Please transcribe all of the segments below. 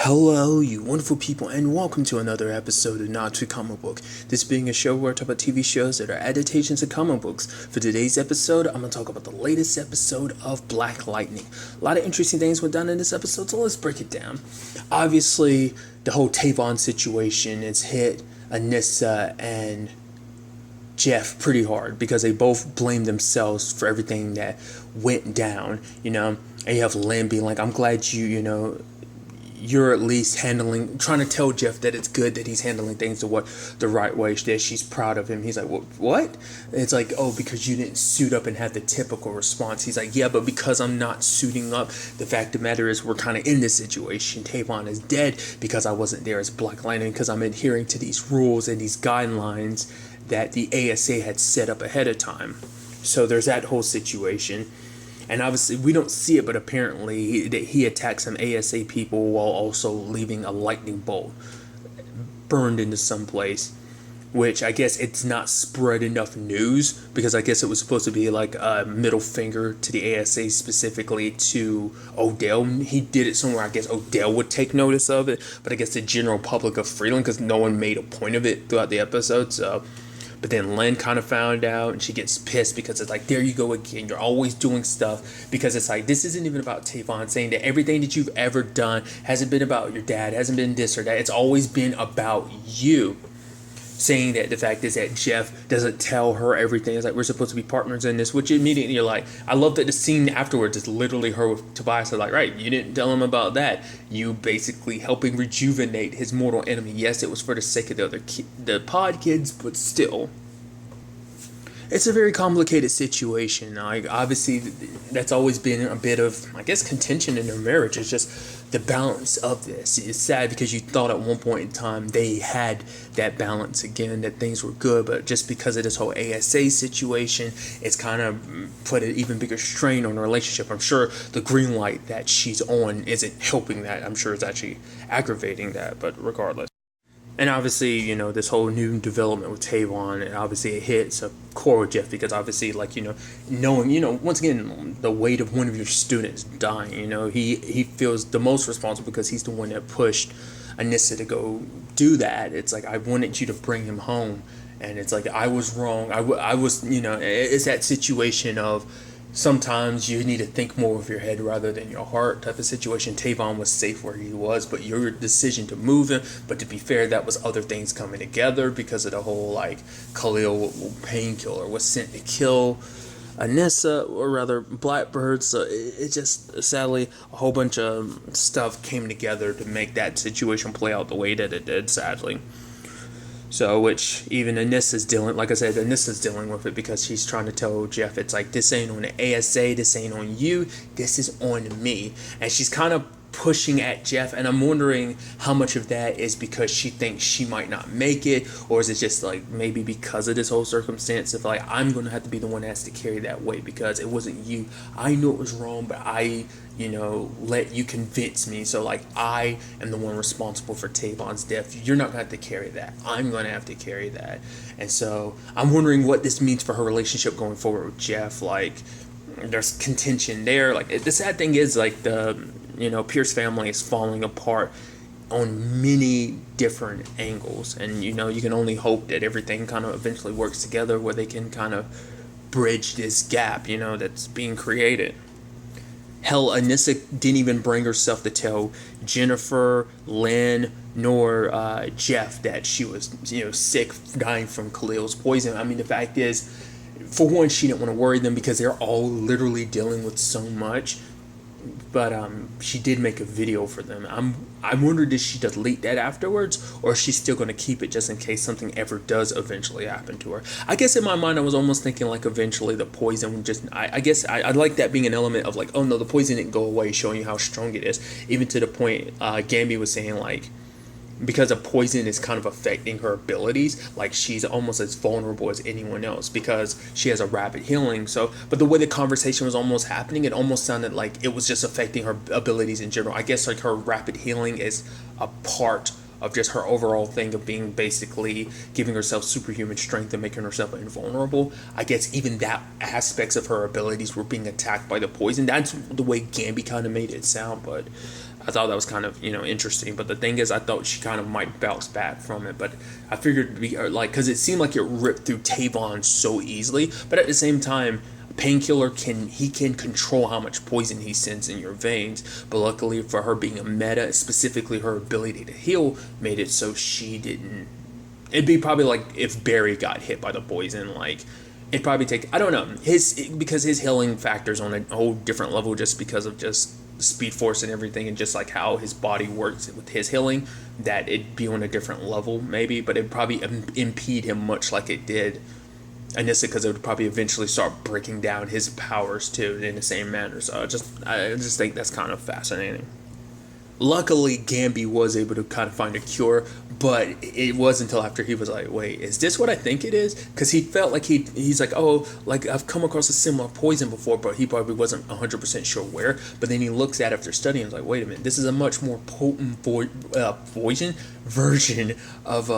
Hello, you wonderful people, and welcome to another episode of Not to Comic Book. This being a show where I talk about TV shows that are adaptations of comic books. For today's episode, I'm going to talk about the latest episode of Black Lightning. A lot of interesting things went down in this episode, so let's break it down. Obviously, the whole Tavon situation has hit Anissa and Jeff pretty hard because they both blame themselves for everything that went down, and you have Lynn being like, I'm glad you're at least trying to tell Jeff that it's good that he's handling things the right way. That she's proud of him. He's like, what? And it's like, oh, because you didn't suit up and have the typical response. He's like, yeah, but because I'm not suiting up, the fact of the matter is we're kind of in this situation. Tavon is dead because I wasn't there as Black Lightning, because I'm adhering to these rules and these guidelines that the ASA had set up ahead of time. So there's that whole situation. And obviously, we don't see it, but apparently he attacked some ASA people while also leaving a lightning bolt burned into some place, which I guess it's not spread enough news, because I guess it was supposed to be like a middle finger to the ASA, specifically to Odell. He did it somewhere I guess Odell would take notice of it, but I guess the general public of Freeland, because no one made a point of it throughout the episode, so... But then Lynn kind of found out, and she gets pissed because it's like, there you go again. You're always doing stuff. Because it's like, this isn't even about Tavon, saying that everything that you've ever done hasn't been about your dad, hasn't been this or that. It's always been about you. Saying that the fact is that Jeff doesn't tell her everything. It's like, we're supposed to be partners in this, which immediately you're like, I love that the scene afterwards is literally her with Tobias. So like, right, you didn't tell him about that. You basically helping rejuvenate his mortal enemy. Yes, it was for the sake of the pod kids, but still. It's a very complicated situation. Like, obviously, that's always been a bit of, I guess, contention in their marriage. It's just the balance of this. It's sad because you thought at one point in time they had that balance again, that things were good, but just because of this whole ASA situation, it's kind of put an even bigger strain on the relationship. I'm sure the green light that she's on isn't helping that. I'm sure it's actually aggravating that, but regardless. And obviously, this whole new development with Tavon, and obviously it hits a core with Jeff, because obviously, like, knowing, once again, the weight of one of your students dying, he feels the most responsible because he's the one that pushed Anissa to go do that. It's like, I wanted you to bring him home. And it's like, I was wrong. I was, it's that situation of, sometimes you need to think more with your head rather than your heart type of situation. Tavon was safe where he was, but your decision to move him, but to be fair, that was other things coming together because of the whole, like, Khalil painkiller was sent to kill Anissa, or rather Blackbird. So it just, sadly, a whole bunch of stuff came together to make that situation play out the way that it did, sadly. So, which even Anissa's dealing, like I said, Anissa's dealing with it because she's trying to tell Jeff, it's like, this ain't on the ASA, this ain't on you, this is on me. And she's kind of pushing at Jeff, and I'm wondering how much of that is because she thinks she might not make it, or is it just like maybe because of this whole circumstance of like, I'm going to have to be the one that has to carry that weight because it wasn't you. I knew it was wrong, but I let you convince me. So like, I am the one responsible for Tavon's death. You're not going to have to carry that. I'm going to have to carry that. And so I'm wondering what this means for her relationship going forward with Jeff. Like, there's contention there. Like, the sad thing is, like, Pierce family is falling apart on many different angles. And, you can only hope that everything kind of eventually works together where they can kind of bridge this gap, that's being created. Hell, Anissa didn't even bring herself to tell Jennifer, Lynn, nor Jeff that she was, sick, dying from Khalil's poison. I mean, the fact is, for one, she didn't want to worry them because they're all literally dealing with so much. But she did make a video for them. I'm wondering, did she delete that afterwards, or is she still going to keep it just in case something ever does eventually happen to her? I guess in my mind I was almost thinking like eventually the poison would just, I guess I like that being an element of like, oh no, the poison didn't go away, showing you how strong it is. Even to the point Gamby was saying, like, because a poison is kind of affecting her abilities, like she's almost as vulnerable as anyone else because she has a rapid healing. So, but the way the conversation was almost happening, it almost sounded like it was just affecting her abilities in general. I guess like her rapid healing is a part of just her overall thing of being basically giving herself superhuman strength and making herself invulnerable. I guess even that aspects of her abilities were being attacked by the poison. That's the way Gamby kind of made it sound, but I thought that was kind of, interesting. But the thing is, I thought she kind of might bounce back from it. But I figured it'd be like, because it seemed like it ripped through Tavon so easily. But at the same time, Painkiller can control how much poison he sends in your veins. But luckily for her being a meta, specifically her ability to heal, made it so she didn't. It'd be probably like if Barry got hit by the poison, like it'd probably take, I don't know, because his healing factors on a whole different level just because of just Speed Force and everything, and just like how his body works with his healing, that it'd be on a different level maybe, but it'd probably impede him much like it did Anissa, because it would probably eventually start breaking down his powers too in the same manner. So I just think that's kind of fascinating. Luckily, Gamby was able to kind of find a cure, but it wasn't until after he was like, wait, is this what I think it is? Because he felt like he's like, oh, like I've come across a similar poison before, but he probably wasn't 100% sure where. But then he looks at it after studying and is like, wait a minute, this is a much more potent poison version of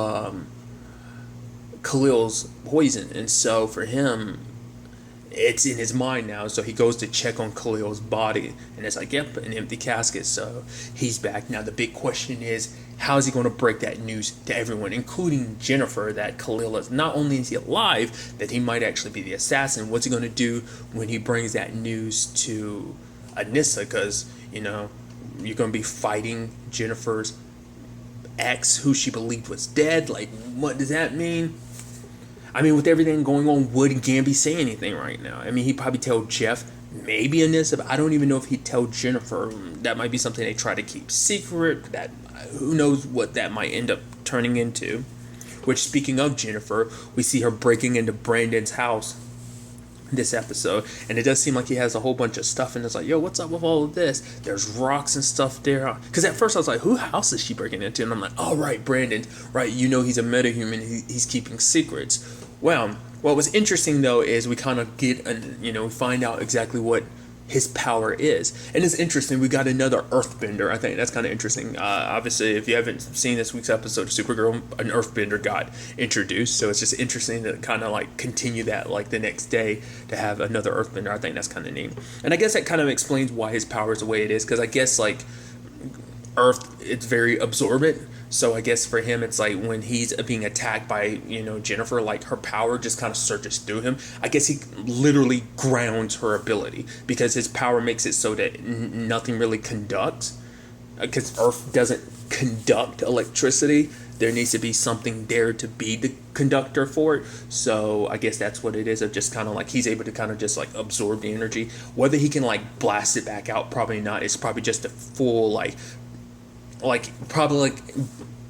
Khalil's poison. And so for him, it's in his mind now, so he goes to check on Khalil's body, and it's like, yep, an empty casket, so he's back. Now the big question is, how is he going to break that news to everyone, including Jennifer, that Khalil is not only is he alive, that he might actually be the assassin. What's he going to do when he brings that news to Anissa? Because, you're going to be fighting Jennifer's ex, who she believed was dead. Like, what does that mean? I mean, with everything going on, would Gamby say anything right now? I mean, he'd probably tell Jeff, maybe Anissa, but I don't even know if he'd tell Jennifer. That might be something they try to keep secret. That who knows what that might end up turning into. Which, speaking of Jennifer, we see her breaking into Brandon's house this episode, and it does seem like he has a whole bunch of stuff, and it's like, yo, what's up with all of this? There's rocks and stuff there, because at first I was like, who house is she breaking into? And I'm like, oh right, Brandon, right, he's a metahuman, he's keeping secrets. Well, what was interesting though is we kind of get we find out exactly what his power is, and it's interesting. We got another Earthbender. I think that's kind of interesting. Obviously, if you haven't seen this week's episode of Supergirl, an Earthbender got introduced, so it's just interesting to kind of like continue that, like the next day to have another Earthbender. I think that's kind of neat, and I guess that kind of explains why his power is the way it is, because I guess like Earth, it's very absorbent. So I guess for him, it's like when he's being attacked by, Jennifer, like her power just kind of surges through him. I guess he literally grounds her ability, because his power makes it so that nothing really conducts. Because Earth doesn't conduct electricity. There needs to be something there to be the conductor for it. So I guess that's what it is, of just kind of like he's able to kind of just like absorb the energy. Whether he can like blast it back out, probably not. It's probably just a full like probably like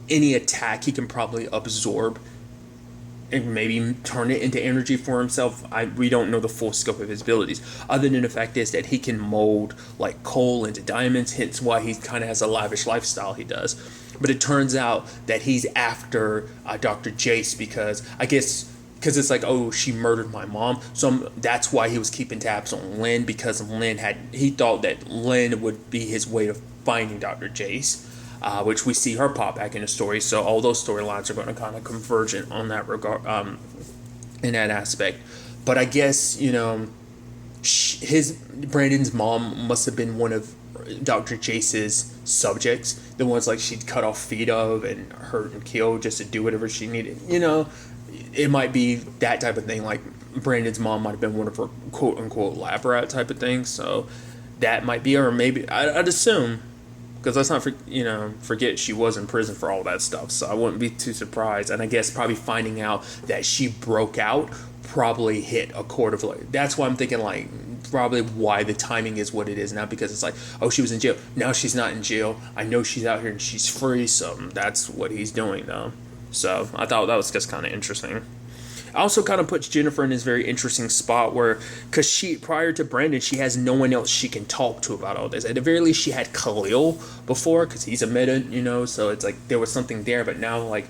any attack he can probably absorb and maybe turn it into energy for himself. We don't know the full scope of his abilities, other than the fact is that he can mold like coal into diamonds, hence why he kind of has a lavish lifestyle he does. But it turns out that he's after Dr. Jace, because it's like, oh, she murdered my mom, so that's why he was keeping tabs on Lynn, because he thought that Lynn would be his way of finding Dr. Jace. Which we see her pop back in the story, so all those storylines are going to kind of converge on that regard, in that aspect. But I guess Brandon's mom must have been one of Dr. Jace's subjects, the ones like she'd cut off feet of and hurt and kill just to do whatever she needed. It might be that type of thing. Like Brandon's mom might have been one of her quote unquote lab rat type of things, so that might be her. Or maybe I'd assume. Because let's not forget she was in prison for all that stuff, so I wouldn't be too surprised. And I guess probably finding out that she broke out probably hit a chord of like, that's why I'm thinking like probably why the timing is what it is now, because it's like, oh, she was in jail, now she's not in jail, I know she's out here and she's free, so that's what he's doing though. So I thought that was just kind of interesting. Also kind of puts Jennifer in this very interesting spot where, because prior to Brandon, she has no one else she can talk to about all this. At the very least, she had Khalil before, because he's a meta, so it's like there was something there. But now, like,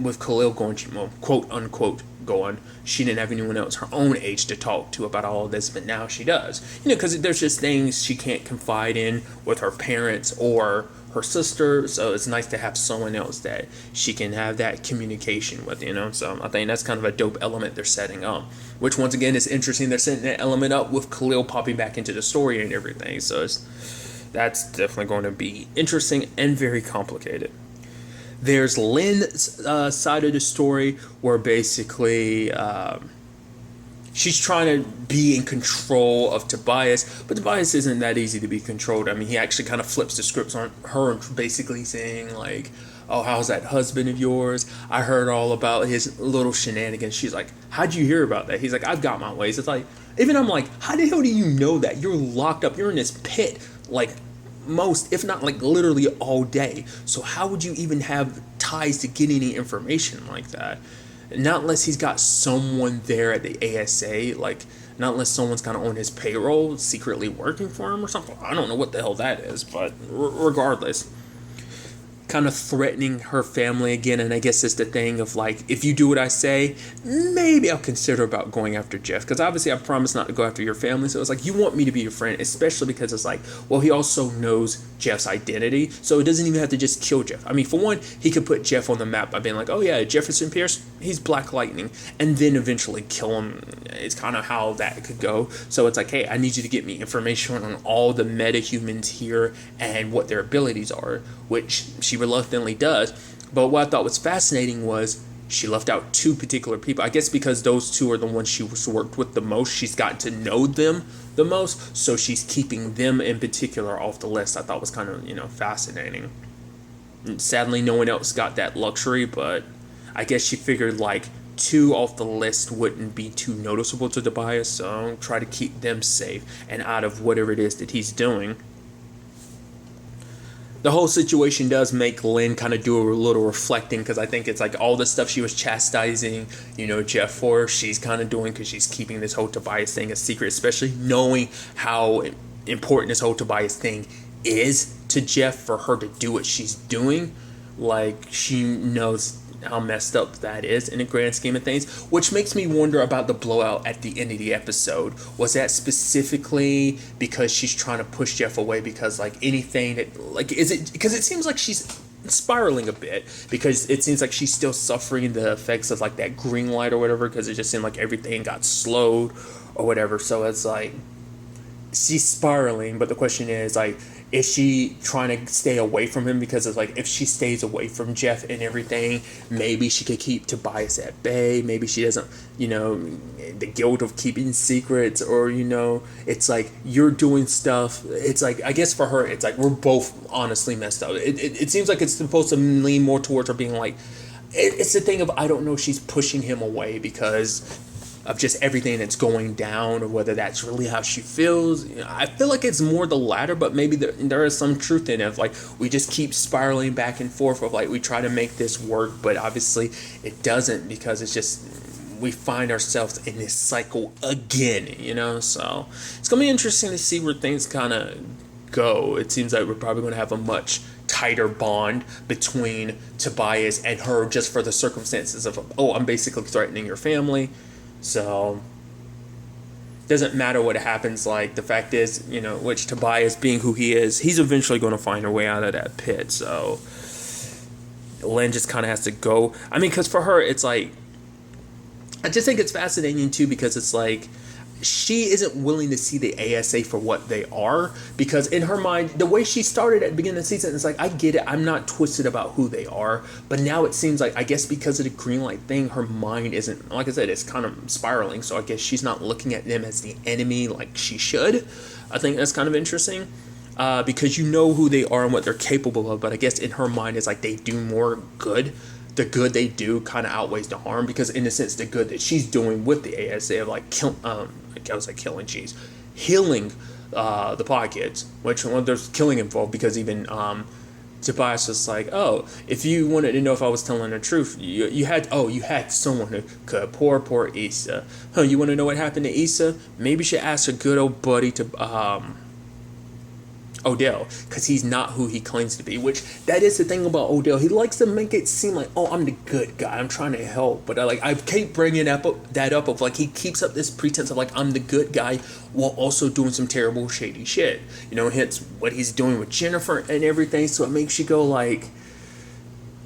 with Khalil going, quote unquote, going, she didn't have anyone else her own age to talk to about all of this, but now she does. Because there's just things she can't confide in with her parents or her sister, so it's nice to have someone else that she can have that communication with, so I think that's kind of a dope element they're setting up, which once again is interesting. They're setting that element up with Khalil popping back into the story and everything, so that's definitely going to be interesting and very complicated. There's Lynn's side of the story where basically she's trying to be in control of Tobias, but Tobias isn't that easy to be controlled. I mean, he actually kind of flips the scripts on her, basically saying like, "Oh, how's that husband of yours? I heard all about his little shenanigans." She's like, "How'd you hear about that?" He's like, "I've got my ways." It's like, even I'm like, how the hell do you know that? You're locked up. You're in this pit, like most, if not like literally all day. So how would you even have ties to get any information like that? Not unless he's got someone there at the ASA, like not unless someone's kind of on his payroll, secretly working for him or something. I don't know what the hell that is, but regardless, kind of threatening her family again. And I guess it's the thing of like, if you do what I say, maybe I'll consider about going after Jeff, because obviously I promised not to go after your family. So it's like, you want me to be your friend, especially because it's like, well, he also knows Jeff's identity, so it doesn't even have to just kill Jeff. I mean, for one, he could put Jeff on the map by being like, oh yeah, Jefferson Pierce, he's Black Lightning, and then eventually kill him. It's kind of how that could go. So it's like, hey, I need you to get me information on all the metahumans here and what their abilities are, which she reluctantly does. But what I thought was fascinating was she left out two particular people. I guess because those two are the ones she worked with the most. She's gotten to know them the most, so she's keeping them in particular off the list. I thought was kind of, fascinating. And sadly, no one else got that luxury, but I guess she figured like two off the list wouldn't be too noticeable to Tobias, so try to keep them safe and out of whatever it is that he's doing. The whole situation does make Lynn kind of do a little reflecting, because I think it's like all the stuff she was chastising, Jeff for, she's kind of doing because she's keeping this whole Tobias thing a secret, especially knowing how important this whole Tobias thing is to Jeff for her to do what she's doing. Like, she knows how messed up that is in the grand scheme of things, which makes me wonder about the blowout at the end of the episode. Was that specifically because she's trying to push Jeff away? Because like anything that, like, is it because it seems like she's spiraling a bit, because it seems like she's still suffering the effects of like that green light or whatever, because it just seemed like everything got slowed or whatever. So it's like she's spiraling, but the question is like, is she trying to stay away from him? Because it's like, if she stays away from Jeff and everything, maybe she could keep Tobias at bay. Maybe she doesn't, the guilt of keeping secrets, or, it's like you're doing stuff. It's like, I guess for her, it's like we're both honestly messed up. It seems like it's supposed to lean more towards her being like, it's the thing of, I don't know, she's pushing him away because of just everything that's going down, or whether that's really how she feels. I feel like it's more the latter, but maybe there is some truth in it. Of like, we just keep spiraling back and forth of like, we try to make this work, but obviously it doesn't, because it's just, we find ourselves in this cycle again, so it's gonna be interesting to see where things kind of go. It seems like we're probably going to have a much tighter bond between Tobias and her, just for the circumstances of, oh, I'm basically threatening your family. So, doesn't matter what happens. Like, the fact is, which Tobias, being who he is, he's eventually going to find her way out of that pit. So, Lynn just kind of has to go. I mean, because for her, it's like, I just think it's fascinating too, because it's like, she isn't willing to see the ASA for what they are, because in her mind, the way she started at the beginning of the season, it's like, I get it, I'm not twisted about who they are, but now it seems like, I guess because of the green light thing, her mind isn't, like I said, it's kind of spiraling, so I guess she's not looking at them as the enemy like she should. I think that's kind of interesting, because you know who they are and what they're capable of, but I guess in her mind, it's like they do more good. The good they do kind of outweighs the harm, because in a sense, the good that she's doing with the ASA of like healing the pockets, which there's killing involved, because even Tobias was like, oh, if you wanted to know if I was telling the truth, you had someone who could. Poor Issa. You want to know what happened to Issa? Maybe you should ask your good old buddy to Odell, because he's not who he claims to be, which that is the thing about Odell. He likes to make it seem like, oh, I'm the good guy, I'm trying to help, but I keep bringing that up of like, he keeps up this pretense of like, I'm the good guy, while also doing some terrible shady shit, hence what he's doing with Jennifer and everything. So it makes you go like,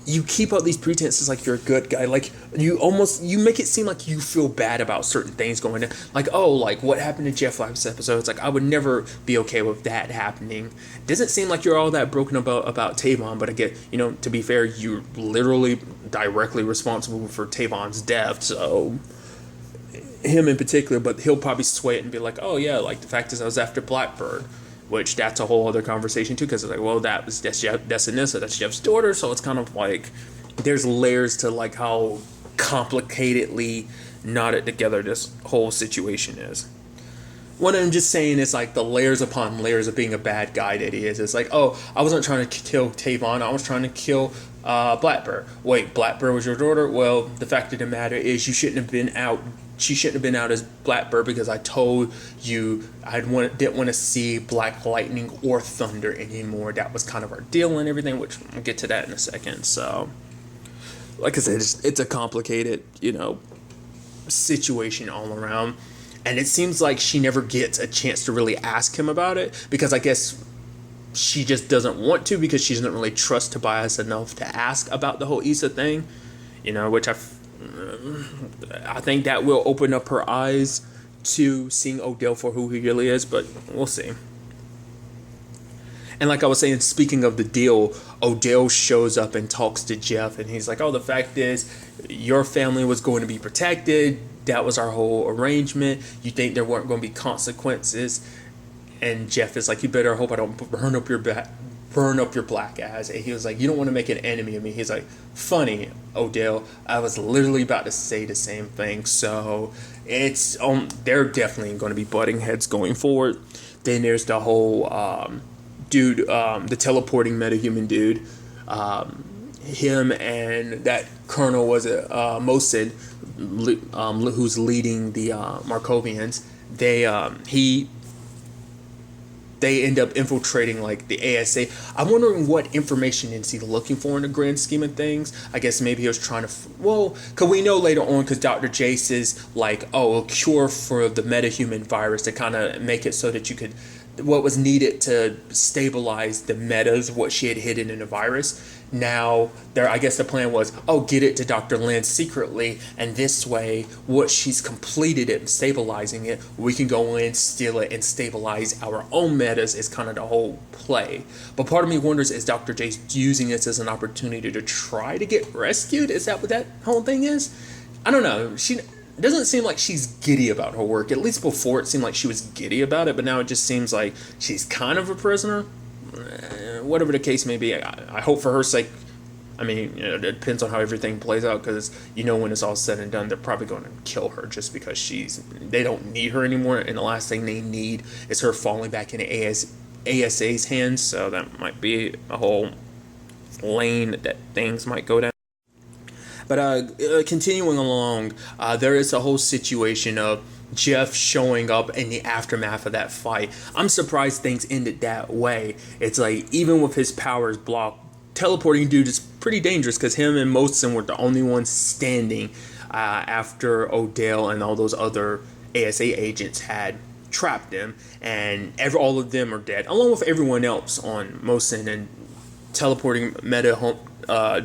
you keep up these pretenses like you're a good guy. Like you make it seem like you feel bad about certain things going on. Like, oh, like what happened to Jeff last episode? It's like I would never be okay with that happening. Doesn't seem like you're all that broken about Tavon, but I get, to be fair, you're literally directly responsible for Tavon's death, so him in particular, but he'll probably sway it and be like, oh yeah, like the fact is I was after Blackbird, which that's a whole other conversation too, because it's like, well, that's Anissa, that's Jeff's daughter, so it's kind of like there's layers to like how complicatedly knotted together this whole situation is. What I'm just saying is like the layers upon layers of being a bad guy that he is. It's like, oh, I wasn't trying to kill Tavon, I was trying to kill Blackbird. Wait, Blackbird was your daughter? Well, the fact of the matter is she shouldn't have been out as Blackbird because I told you didn't want to see Black Lightning or Thunder anymore. That was kind of our deal and everything, which I'll get to that in a second. So, like I said, it's a complicated, situation all around. And it seems like she never gets a chance to really ask him about it because I guess she just doesn't want to because she doesn't really trust Tobias enough to ask about the whole Issa thing, which I think that will open up her eyes to seeing Odell for who he really is, but we'll see. And like I was saying, speaking of the deal, Odell shows up and talks to Jeff, and he's like, oh, the fact is, your family was going to be protected. That was our whole arrangement. You think there weren't going to be consequences? And Jeff is like, you better hope I don't burn up your black ass. And he was like, you don't want to make an enemy of me. He's like, funny, Odell, I was literally about to say the same thing. So it's they're definitely going to be butting heads going forward. Then there's the whole dude, the teleporting metahuman dude. Him and that colonel was Mosid, who's leading the Markovians. They end up infiltrating like the ASA. I'm wondering what information is he looking for in the grand scheme of things. I guess maybe he was trying to, because we know later on, because Dr. Jace is like, a cure for the metahuman virus to kind of make it so that you could, what was needed to stabilize the metas, what she had hidden in the virus. Now, I guess the plan was, get it to Dr. Lynn secretly, and this way, what she's completed it and stabilizing it, we can go in, steal it, and stabilize our own metas is kind of the whole play. But part of me wonders, is Dr. Jace using this as an opportunity to try to get rescued? Is that what that whole thing is? I don't know. She doesn't seem like she's giddy about her work. At least before, it seemed like she was giddy about it, but now it just seems like she's kind of a prisoner. Whatever the case may be, I hope for her sake. I mean, it depends on how everything plays out, because when it's all said and done, they're probably going to kill her just because they don't need her anymore, and the last thing they need is her falling back into ASA's hands. So that might be a whole lane that things might go down. But continuing along, there is a whole situation of Jeff showing up in the aftermath of that fight. I'm surprised things ended that way. It's like, even with his powers blocked, teleporting dude is pretty dangerous, because him and Mosin were the only ones standing after Odell and all those other ASA agents had trapped him, and all of them are dead, along with everyone else on Mosin and teleporting meta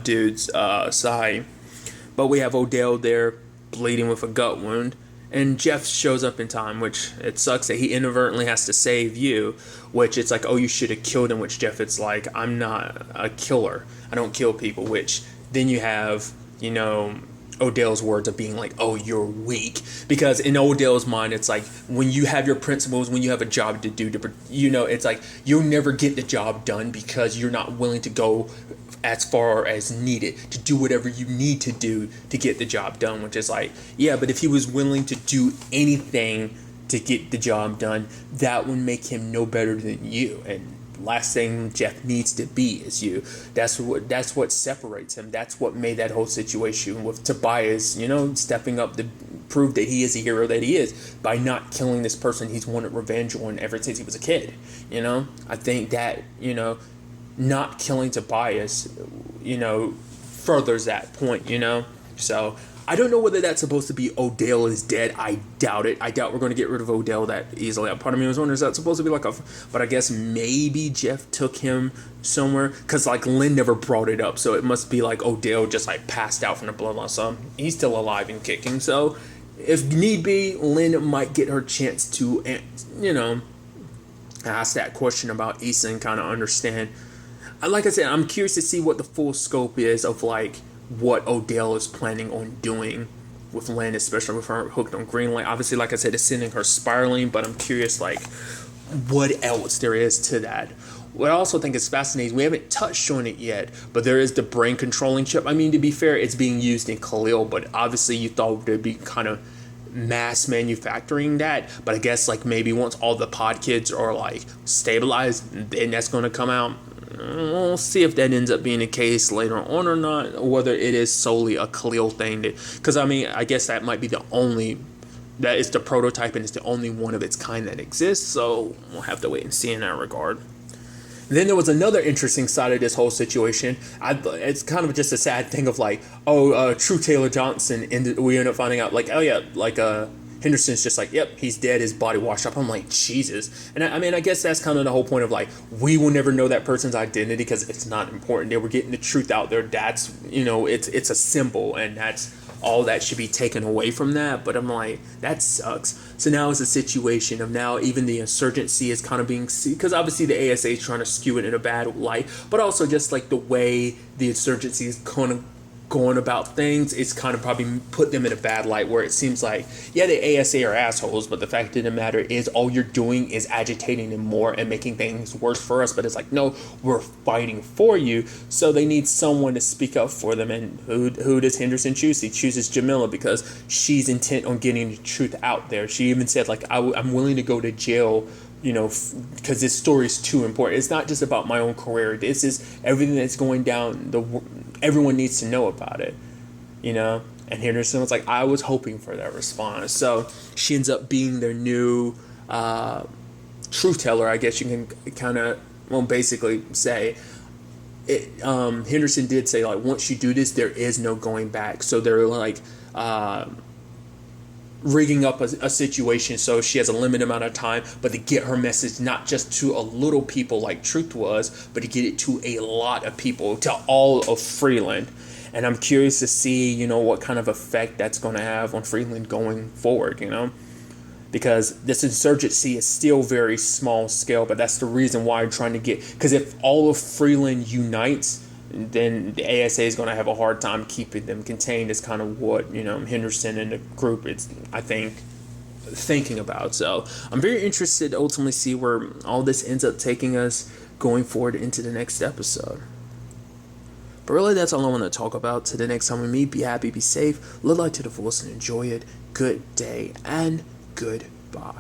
dude's side. But we have Odell there bleeding with a gut wound. And Jeff shows up in time, which it sucks that he inadvertently has to save you, which it's like, you should have killed him, which Jeff, it's like, I'm not a killer. I don't kill people, which then you have, Odell's words of being like, you're weak. Because in Odell's mind, it's like, when you have your principles, when you have a job to do, it's like, you'll never get the job done because you're not willing to go as far as needed to do whatever you need to do to get the job done, which is like, yeah, but if he was willing to do anything to get the job done, that would make him no better than you. And last thing Jeff needs to be is you. That's what separates him. That's what made that whole situation with Tobias, stepping up to prove that he is the hero that he is by not killing this person he's wanted revenge on ever since he was a kid. I think that, not killing Tobias, furthers that point, So I don't know whether that's supposed to be Odell is dead. I doubt it. I doubt we're going to get rid of Odell that easily. Part of me was wondering, is that supposed to be like a... But I guess maybe Jeff took him somewhere. Because, like, Lynn never brought it up. So it must be like Odell just, like, passed out from the bloodline. So he's still alive and kicking. So if need be, Lynn might get her chance to, you know, ask that question about Issa and kind of understand. Like I said, I'm curious to see what the full scope is of, like, what Odell is planning on doing with Lynn, especially with her hooked on Greenlight. Obviously, like I said, it's sending her spiraling, but I'm curious, like, what else there is to that. What I also think is fascinating, we haven't touched on it yet, but there is the brain controlling chip. I mean, to be fair, it's being used in Khalil, but obviously you thought there'd be kind of mass manufacturing that, but I guess, like, maybe once all the pod kids are, like, stabilized, then that's going to come out. We'll see if that ends up being the case later on or not, or whether it is solely a Khalil thing. Because, I mean, I guess that might be the only, that is the prototype and it's the only one of its kind that exists, so we'll have to wait and see in that regard. Then there was another interesting side of this whole situation. It's kind of just a sad thing of, like, True Taylor Johnson, we end up finding out, like, oh yeah, like, Henderson's just like, yep, he's dead, his body washed up. I'm like, Jesus. And I mean, I guess that's kind of the whole point of, like, we will never know that person's identity because it's not important. They were getting the truth out there. That's, you know, it's a symbol, and that's all that should be taken away from that. But I'm like, that sucks. So now it's a situation of now even the insurgency is kind of being, because obviously the ASA is trying to skew it in a bad light, but also just like the way the insurgency is kind of going about things, it's kind of probably put them in a bad light where it seems like, yeah, the ASA are assholes, but the fact of the matter is all you're doing is agitating them more and making things worse for us. But it's like, no, we're fighting for you. So they need someone to speak up for them. And who does Henderson choose? He chooses Jamila because she's intent on getting the truth out there. She even said, like, I'm willing to go to jail, you know, because this story is too important. It's not just about my own career. This is everything that's going down. Everyone needs to know about it, you know. And Henderson was like, I was hoping for that response. So she ends up being their new truth teller, I guess you can kind of, well, basically say. Henderson did say, like, once you do this, there is no going back. So they're like rigging up a situation so she has a limited amount of time, but to get her message not just to a little people like Truth was, but to get it to a lot of people, to all of Freeland. And I'm curious to see, you know, what kind of effect that's going to have on Freeland going forward, you know, because this insurgency is still very small scale, but that's the reason why I'm trying to get, because if all of Freeland unites, then the ASA is going to have a hard time keeping them contained. Is kind of what, you know, Henderson and the group is, I think, thinking about. So I'm very interested to ultimately see where all this ends up taking us going forward into the next episode. But really, that's all I want to talk about. Till the next time we meet, be happy, be safe, live life to the fullest, and enjoy it. Good day and goodbye.